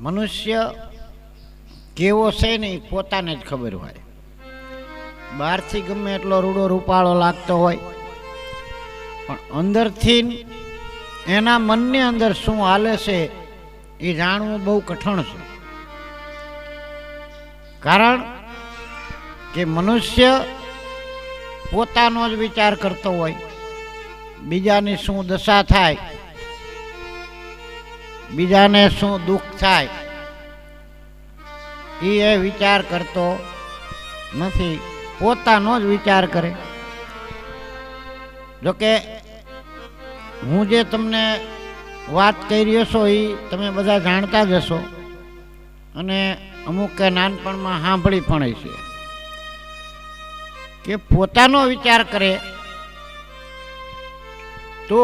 મનુષ્ય કેવો છે ને એ પોતાને જ ખબર હોય. બહારથી ગમે એટલો રૂડો રૂપાળો લાગતો હોય, પણ અંદરથી એના મનની અંદર શું હાલે છે એ જાણવું બહુ કઠણ છે. કારણ કે મનુષ્ય પોતાનો જ વિચાર કરતો હોય, બીજાની શું દશા થાય, બીજાને શું દુઃખ થાય એ વિચાર કરતો નથી, પોતાનો જ વિચાર કરે. જોકે હું જે તમને વાત કહી રહ્યો છો એ તમે બધા જાણતા જ હશો અને અમુક નાનપણમાં સાંભળી પણ છે કે પોતાનો વિચાર કરે તો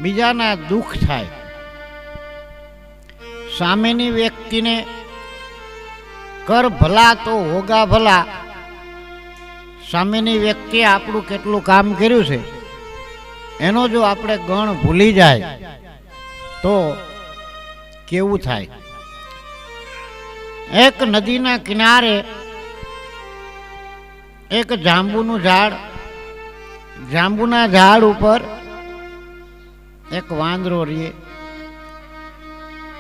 બીજાના દુઃખ થાય. સામેની વ્યક્તિને કર ભલા તો હોગા ભલા. સામેની વ્યક્તિએ આપણું કેટલું કામ કર્યું છે એનો જો આપણે ગણ ભૂલી જાય તો કેવું થાય. એક નદીના કિનારે એક જાંબુનું ઝાડ, જાંબુના ઝાડ ઉપર એક વાંદરો રહે.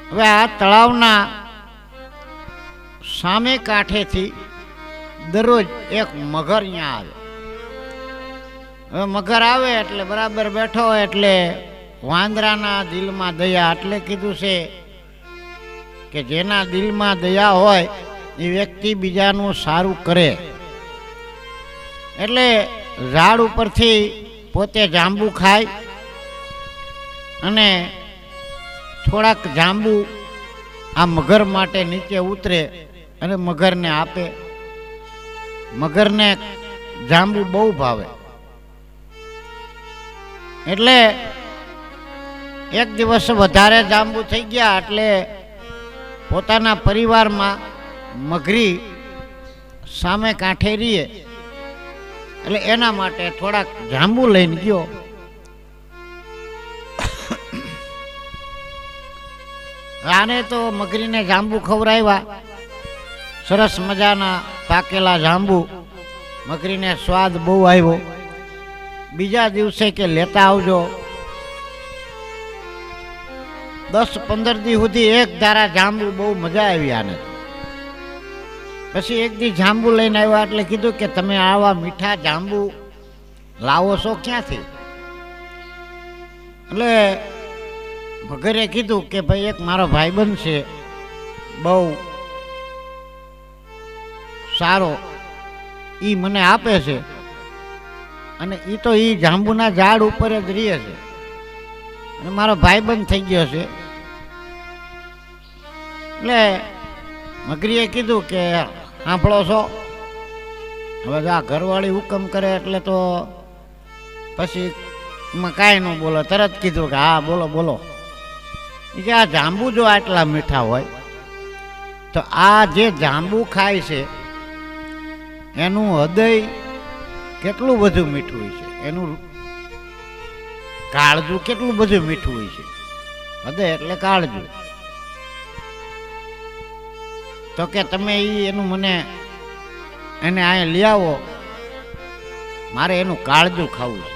હવે આ તળાવના સામે કાંઠેથી દરરોજ એક મગર અહીંયા આવે. હવે મગર આવે એટલે બરાબર બેઠો હોય એટલે વાંદરાના દિલમાં દયા, એટલે કીધું છે કે જેના દિલમાં દયા હોય એ વ્યક્તિ બીજાનું સારું કરે. એટલે ઝાડ ઉપરથી પોતે જાંબુ ખાય અને થોડાક જાંબુ આ મગર માટે નીચે ઉતરે અને મગરને આપે. મગરને જાંબુ બહુ ભાવે. એટલે એક દિવસ વધારે જાંબુ થઈ ગયા એટલે પોતાના પરિવારમાં મગરી સામે કાંઠે રહીએ એટલે એના માટે થોડાક જાંબુ લઈને ગયો. આને તો મગરીને જાંબુ ખવડાવ્યા, સરસ મજાના પાકેલા જાંબુ. મગરીને સ્વાદ બહુ આવ્યો. બીજા દિવસે કે લેતા આવજો. 10-15 દી સુધી એક ધારા જાંબુ, બહુ મજા આવી આને. પછી એક દી જાંબુ લઈને આવ્યા એટલે કીધું કે તમે આવા મીઠા જાંબુ લાવો છો ક્યાંથી? એટલે મગરે કીધું કે ભાઈ એક મારો ભાઈબંધ છે બહુ સારો, એ મને આપે છે અને એ તો એ જાંબુના ઝાડ ઉપર જ રહે છે અને મારો ભાઈબંધ થઈ ગયો છે. એટલે મગરીએ કીધું કે સાંભળો છો, હવે આ ઘરવાળી હુકમ કરે એટલે તો પછી એમાં કાંઈ ન બોલો. તરત કીધું કે હા બોલો બોલો. એ કે આ જાંબુ જો આટલા મીઠા હોય તો આ જે જાંબુ ખાય છે એનું હૃદય કેટલું બધું મીઠું હોય છે, એનું કાળજું કેટલું બધું મીઠું હોય છે. હૃદય એટલે કાળજું. તો કે તમે એનું મને એને અહીંયા લઈ આવો, મારે એનું કાળજું ખાવું છે.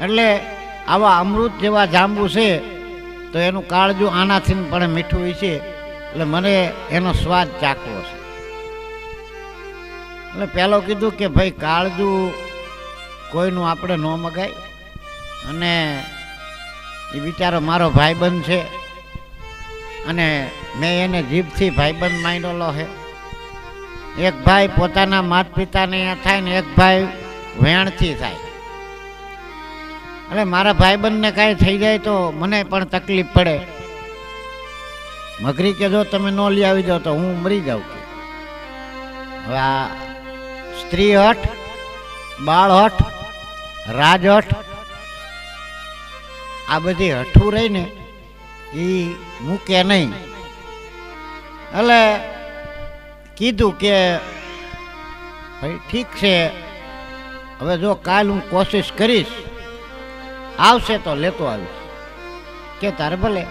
એટલે આવા અમૃત જેવા જાંબુ છે તો એનું કાળજું આનાથી પણ મીઠું હોય છે, એટલે મને એનો સ્વાદ ચાખવો છે. એટલે પહેલો કીધું કે ભાઈ કાળજું કોઈનું આપણે ન મગાય અને એ બિચારો મારો ભાઈબંધ છે અને મેં એને જીભથી ભાઈબંધ માંડેલો છે. એક ભાઈ પોતાના માતા પિતાને અહીંયા થાય ને એક ભાઈ વેણથી થાય. એટલે મારા ભાઈબંધને કાંઈ થઈ જાય તો મને પણ તકલીફ પડે. મગરી કે જો તમે ન લઈ આવી જાઓ તો હું મરી જાઉં. કે હવે આ સ્ત્રી હઠ, બાળ હઠ, રાજ હઠ, આ બધી હઠું રહીને એ મૂકે નહીં. એટલે કીધું કે ભાઈ ઠીક છે, હવે જો કાલ હું કોશિશ કરીશ, આવશે તો લેતો આવીશ. કે તારે ભલે.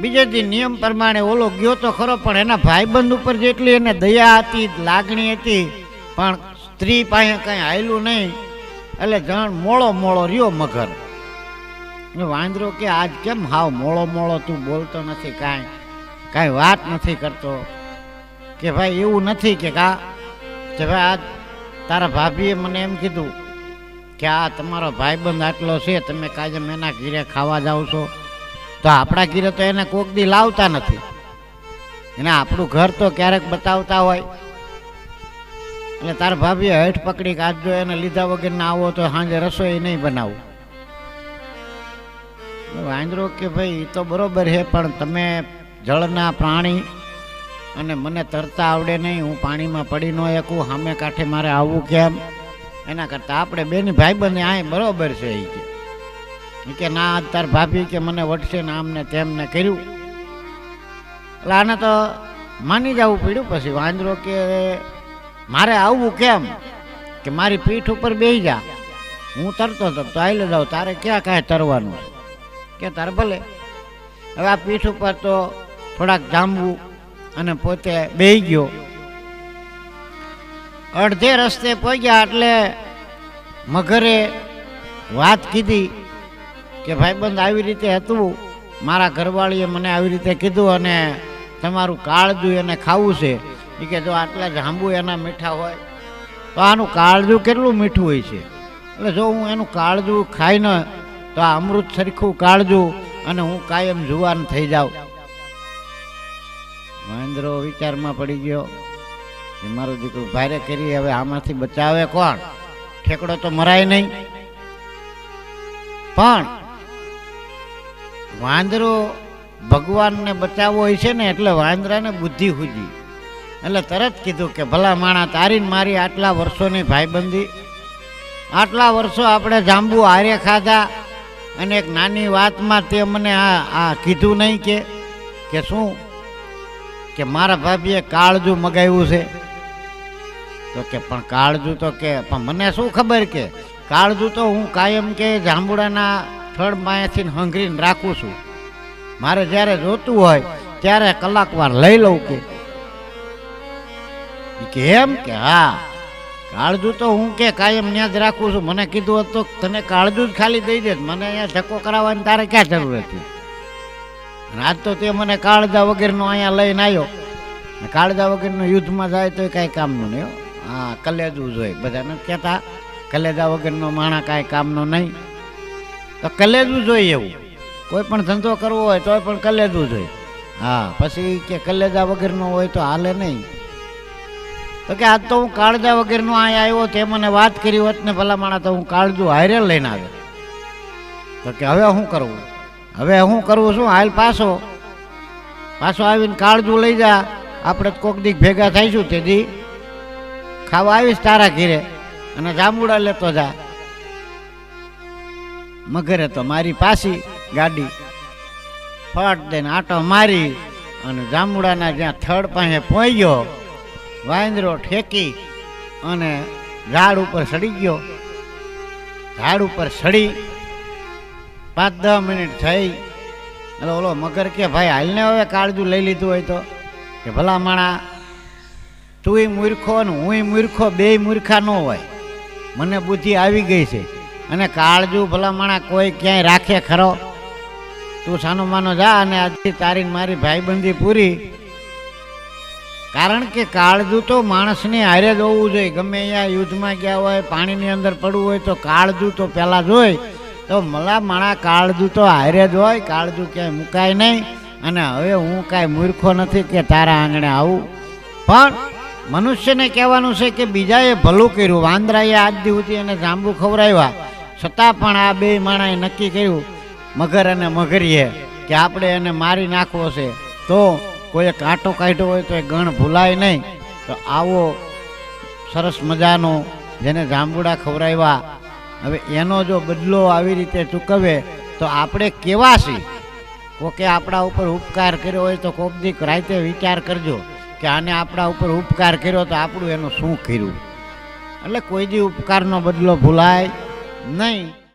બીજે દી નિયમ પ્રમાણે ઓલો ગયો તો ખરો, પણ એના ભાઈબંધ ઉપર જેટલી એને દયા હતી, લાગણી હતી, પણ સ્ત્રી પાસે કંઈ હાયલું નહીં. એટલે જણ મોળો મોળો રહ્યો મગર. વાંદરો કે આજ કેમ હાવ મોળો મોળો તું બોલતો નથી, કાંઈ વાત નથી કરતો? કે ભાઈ એવું નથી કે ભાઈ આજ તારા ભાભીએ મને એમ કીધું કે આ તમારો ભાઈબંધ આટલો છે, તમે કાયમ એના ઘીરે ખાવા જાઓ છો, તો આપણા ઘીરે તો એને કોક દી લાવતા નથી. એને આપણું ઘર તો ક્યારેક બતાવતા હોય. એટલે તારા ભાભીએ હેઠ પકડી કાઢ, જો એને લીધા વગર ના આવો તો સાંજે રસોઈ નહીં બનાવું. વાંદરો કે ભાઈ એ તો બરોબર છે, પણ તમે જળના પ્રાણી અને મને તરતા આવડે નહીં, હું પાણીમાં પડી ન શકું, સામે કાંઠે મારે આવવું કેમ? એના કરતાં આપણે બેની ભાઈબંધ આ બરોબર છે. એ કે ના તાર ભાભી કે મને વટશે ને આમને તેમને કર્યું. એટલે આને તો માની જવું પડ્યું. પછી વાંદરો કે મારે આવવું કેમ? કે મારી પીઠ ઉપર બેસી જા, હું તરતો તરતો આવીને જાઉં, તારે ક્યાં કાંઈ તરવાનું? કે તારે ભલે. હવે આ પીઠ ઉપર તો થોડાક જાંબુ અને પોતે બેસી ગયો. અડધે રસ્તે પહોંચ્યા એટલે મગરે વાત કીધી કે ભાઈબંધ આવી રીતે હતું, મારા ઘરવાળીએ મને આવી રીતે કીધું અને તમારું કાળજું એને ખાવું છે. એ કે જો આટલા જાંબુ એના મીઠા હોય તો આનું કાળજું કેટલું મીઠું હોય છે. એટલે જો હું એનું કાળજું ખાઈને તો આ અમૃત સરખું કાળજું અને હું કાયમ જુવાન થઈ જાઉં. વાંદરો વિચારમાં પડી ગયો કે મારું દીકરું ભારે કરી, હવે આમાંથી બચાવે કોણ? ઠેકડો તો મરાય નહીં. પણ વાંદરો ભગવાનને બચાવવો હોય છે ને, એટલે વાંદરાને બુદ્ધિ હુજી. એટલે તરત કીધું કે ભલા માણા, તારી મારી આટલા વર્ષોની ભાઈબંધી, આટલા વર્ષો આપણે જાંબુ હારે ખાધા, અને એક નાની વાતમાં તે મને આ કીધું નહીં કે શું કે મારા ભાભીએ કાળજું મગાવ્યું છે? તો કે પણ કાળજું તો કે પણ મને શું ખબર, કે કાળજું તો હું કાયમ કે જાંબુડાના થડ માયાથી હંગરીને રાખું છું, મારે જ્યારે જોતું હોય ત્યારે કલાકવાર લઈ લઉં. કે એમ? કે હા, કાળજું તો હું કે કાયમ ત્યાં જ રાખું છું, મને કીધું હતું તને કાળજું જ ખાલી દઈ દે, મને અહીંયા ધક્કો કરાવવાની તારે ક્યાં જરૂર હતી? આજ તો તે મને કાળજા વગરનો અહીંયા લઈને આવ્યો. કાળજા વગરનો યુદ્ધમાં જાય તો કાંઈ કામનું નહીં. હા, કલેજું જોઈએ. બધા નથી કહેતા કલેજા વગરનો માણા કાંઈ કામનો નહીં? તો કલેજું જોઈએ. એવું કોઈ પણ ધંધો કરવો હોય તો પણ કલેજું જોઈએ. હા, પછી કે કલેજા વગરનો હોય તો હાલે નહીં. તો કે આજ તો હું કાળજા વગરનો અહીંયા આવ્યો, તે મને વાત કરી હોત ને ભલા માણા તો હું કાળજું હારે લઈને આવ્યો. તો કે હવે શું કરવું? હવે હું કરવું છું? હાલ પાછો આવીને કાળજું લઈ જા, આપણે કોક દીક ભેગા થઈશું, તે દી ખાવા આવીશ તારા ઘીરે અને જાંબુડા લેતો જા. મગરે તો મારી પાછી ગાડી ફટ દઈને આટો મારી અને જાંબુડાના જ્યાં થડ પાસે પહોંચ્યો, વાંદરો ઠેકી અને ઝાડ ઉપર સડી ગયો. ઝાડ ઉપર સડી 5-10 મિનિટ થઈ એટલે ઓલો મગર કે ભાઈ હાલને હવે કાળજું લઈ લીધું હોય તો? કે ભલા માણા, તુંય મૂર્ખો ને હુંય મૂર્ખો, બેય મૂર્ખા ન હોય. મને બુદ્ધિ આવી ગઈ છે, અને કાળજું ભલા માણા કોઈ ક્યાંય રાખે ખરો? તું સાનો માનો જા અને આજથી તારી મારી ભાઈબંધી પૂરી. કારણ કે કાળજું તો માણસને હારે જ હોવું જોઈએ. ગમે અહીંયા યુદ્ધમાં ગયા હોય, પાણીની અંદર પડવું હોય તો કાળજું તો પહેલાં જોઈ. તો મલા માણા કાળજું તો હારે જ હોય, કાળજું ક્યાંય મુકાય નહીં. અને હવે હું કાંઈ મૂર્ખો નથી કે તારા આંગણે આવું. પણ મનુષ્યને કહેવાનું છે કે બીજાએ ભલું કર્યું. વાંદરાએ આજ સુધી એને જાંબુ ખવડાવ્યા, છતાં પણ આ બે માણાએ નક્કી કર્યું, મગર અને મગરીએ, કે આપણે એને મારી નાખવો છે. તો કોઈ કાંટો કાઢ્યો હોય તો એ ગણ ભૂલાય નહીં. તો આવો સરસ મજાનો જેને જાંબુડા ખવડાવ્યા, હવે એનો જો બદલો આવી રીતે ચૂકવે તો આપણે કેવા છીએ? કોકે આપણા ઉપર ઉપકાર કર્યો હોય તો કોક દીક રાતે વિચાર કરજો કે આને આપણા ઉપર ઉપકાર કર્યો તો આપણું એનું શું કર્યું. એટલે કોઈ દી ઉપકારનો બદલો ભૂલાય નહીં.